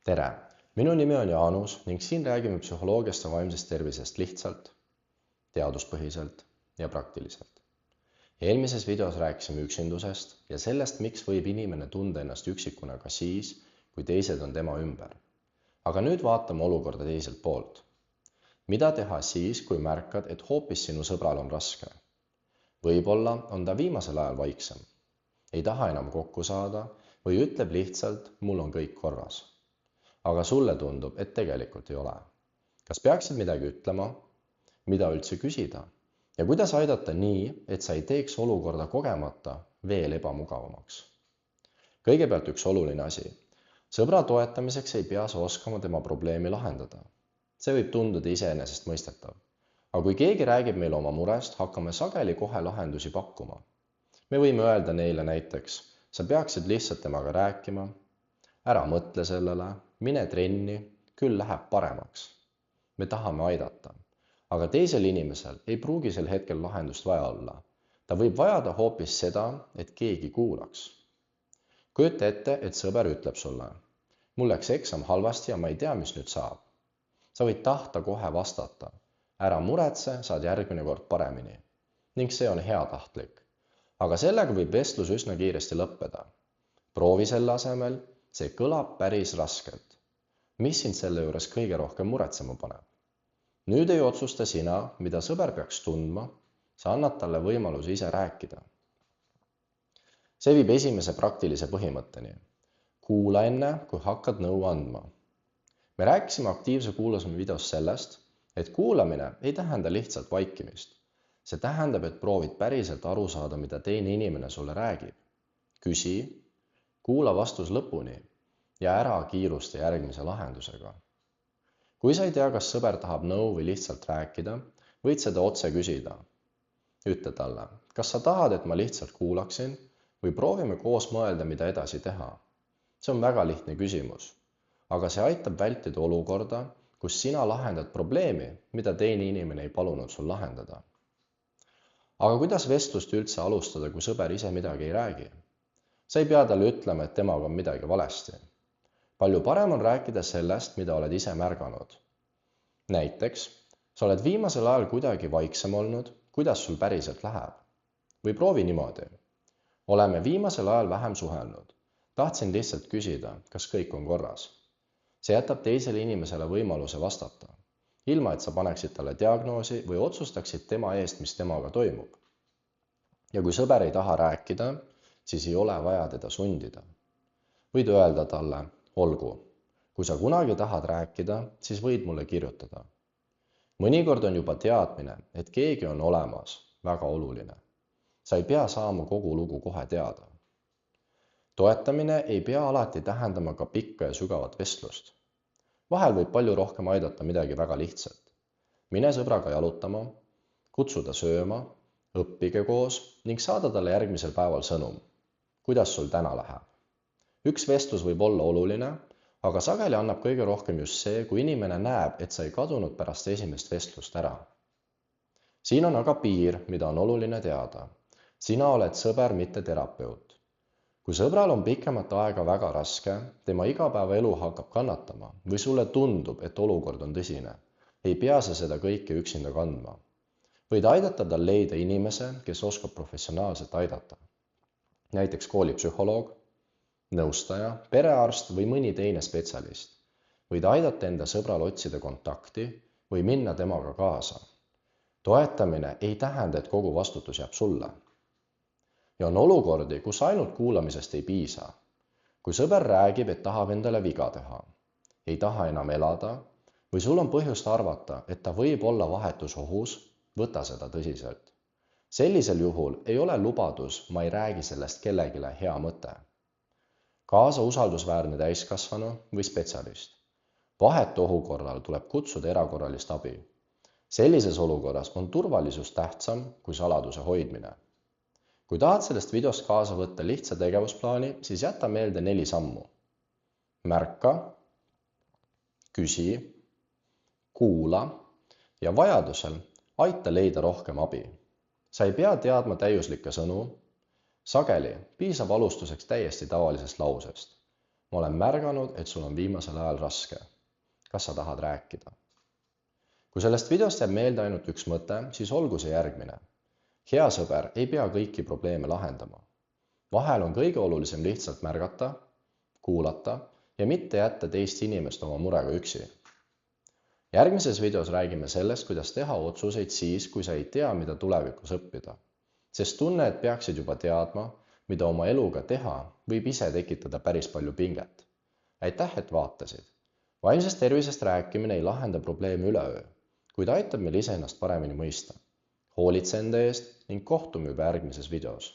Tere! Minu nimi on Jaanus ning siin räägime psühholoogiast ja vaimsest tervisest lihtsalt, teaduspõhiselt ja praktiliselt. Eelmises videos rääkisime üksindusest ja sellest, miks võib inimene tunda ennast üksikuna ka siis, kui teised on tema ümber. Aga nüüd vaatame olukorda teiselt poolt. Mida teha siis, kui märkad, et hoopis sinu sõbral on raske? Võib-olla on ta viimasel ajal vaiksem, ei taha enam kokku saada või ütleb lihtsalt, mul on kõik korras. Aga sulle tundub, et tegelikult ei ole. Kas peaksid midagi ütlema? Mida üldse küsida? Ja kuidas aidata nii, et sa ei teeks olukorda kogemata veel ebamugavamaks? Kõigepealt üks oluline asi. Sõbra toetamiseks ei pea sa oskama tema probleemi lahendada. See võib tunduda iseenesestmõistetav. Aga kui keegi räägib meile oma murest, hakkame sageli kohe lahendusi pakkuma. Me võime öelda neile näiteks, sa peaksid lihtsalt temaga rääkima, ära mõtle sellele, mine trenni, küll läheb paremaks. Me tahame aidata, aga teisel inimesel ei pruugi sel hetkel lahendust vaja olla. Ta võib vajada hoopis seda, et keegi kuulaks. Kujuta ette, et sõber ütleb sulle, mul läks eksam halvasti ja ma ei tea, mis nüüd saab. Sa võid tahta kohe vastata, ära muretse, saad järgmine kord paremini. Ning see on heatahtlik. Aga sellega võib vestlus üsna kiiresti lõppeda. Proovi selle asemel, see kõlab päris raskelt. Mis sind selle juures kõige rohkem muretsema paneb? Nüüd ei otsusta sina, mida sõber peaks tundma, sa annad talle võimaluse ise rääkida. See viib esimese praktilise põhimõtteni. Kuula enne, kui hakkad nõu andma. Me rääkisime aktiivse kuulamise videos sellest, et kuulamine ei tähenda lihtsalt vaikimist. See tähendab, et proovid päriselt aru saada, mida teine inimene sulle räägib. Küsi, kuula vastus lõpuni ja ära kiirusta järgmise lahendusega. Kui sa ei tea, kas sõber tahab nõu või lihtsalt rääkida, võid seda otse küsida. Ütle talle, kas sa tahad, et ma lihtsalt kuulaksin või proovime koos mõelda, mida edasi teha. See on väga lihtne küsimus, aga see aitab vältida olukorda, kus sina lahendad probleemi, mida teine inimene ei palunud sul lahendada. Aga kuidas vestlust üldse alustada, kui sõber ise midagi ei räägi? Sa ei pea talle ütlema, et temaga on midagi valesti. Palju parem on rääkida sellest, mida oled ise märganud. Näiteks, sa oled viimasel ajal kuidagi vaiksem olnud, kuidas sul päriselt läheb? Või proovi niimoodi. Oleme viimasel ajal vähem suhelnud. Tahtsin lihtsalt küsida, kas kõik on korras. See jätab teisele inimesele võimaluse vastata, ilma et sa paneksid talle diagnoosi või otsustaksid tema eest, mis temaga toimub. Ja kui sõber ei taha rääkida, siis ei ole vaja teda sundida. Võid öelda talle, olgu, kui sa kunagi tahad rääkida, siis võid mulle kirjutada. Mõnikord on juba teadmine, et keegi on olemas, väga oluline. Sa ei pea saama kogu lugu kohe teada. Toetamine ei pea alati tähendama ka pikka ja sügavat vestlust. Vahel võib palju rohkem aidata midagi väga lihtsalt. Mine sõbraga jalutama, kutsuda sööma, õppige koos ning saada talle järgmisel päeval sõnum. Kuidas sul täna läheb? Üks vestlus võib olla oluline, aga sageli annab kõige rohkem just see, kui inimene näeb, et sa ei kadunud pärast esimest vestlust ära. Siin on aga piir, mida on oluline teada. Sina oled sõber, mitte terapeut. Kui sõbral on pikemat aega väga raske, tema igapäevaelu hakkab kannatama või sulle tundub, et olukord on tõsine, ei pea sa seda kõike üksinda kandma. Võid aidata tal leida inimese, kes oskab professionaalselt aidata. Näiteks koolipsühholoog, nõustaja, perearst või mõni teine spetsialist. Võid aidata enda sõbral otsida kontakti või minna temaga kaasa. Toetamine ei tähenda, et kogu vastutus jääb sulle. Ja on olukordi, kus ainult kuulamisest ei piisa. Kui sõber räägib, et tahab endale viga teha, ei taha enam elada või sul on põhjust arvata, et ta võib olla vahetus ohus, võta seda tõsiselt. Sellisel juhul ei ole lubadus, ma ei räägi sellest kellegile hea mõte. Kaasa usaldusväärne täiskasvanu või spetsialist. Vahetu ohu korral tuleb kutsuda erakorralist abi. Sellises olukorras on turvalisus tähtsam kui saladuse hoidmine. Kui tahad sellest videost kaasa võtta lihtsa tegevusplaani, siis jäta meelde 4 sammu. Märka, küsi, kuula ja vajadusel aita leida rohkem abi. Sa ei pea teadma täiuslikke sõnu. Sageli piisab alustuseks täiesti tavalisest lausest. Ma olen märganud, et sul on viimasel ajal raske. Kas sa tahad rääkida? Kui sellest videost jääb meelde ainult üks mõte, siis olgu see järgmine. Hea sõber ei pea kõiki probleeme lahendama. Vahel on kõige olulisem lihtsalt märgata, kuulata ja mitte jätta teist inimest oma murega üksi. Järgmises videos räägime sellest, kuidas teha otsuseid siis, kui sa ei tea, mida tulevikus õppida. Sest tunne, et peaksid juba teadma, mida oma eluga teha, võib ise tekitada päris palju pinget. Aitäh, et vaatasid. Vaimsest tervisest rääkimine ei lahenda probleeme üleöö, kuid aitab meil iseennast paremini mõista. Hoolitse enda eest ning kohtume juba järgmises videos.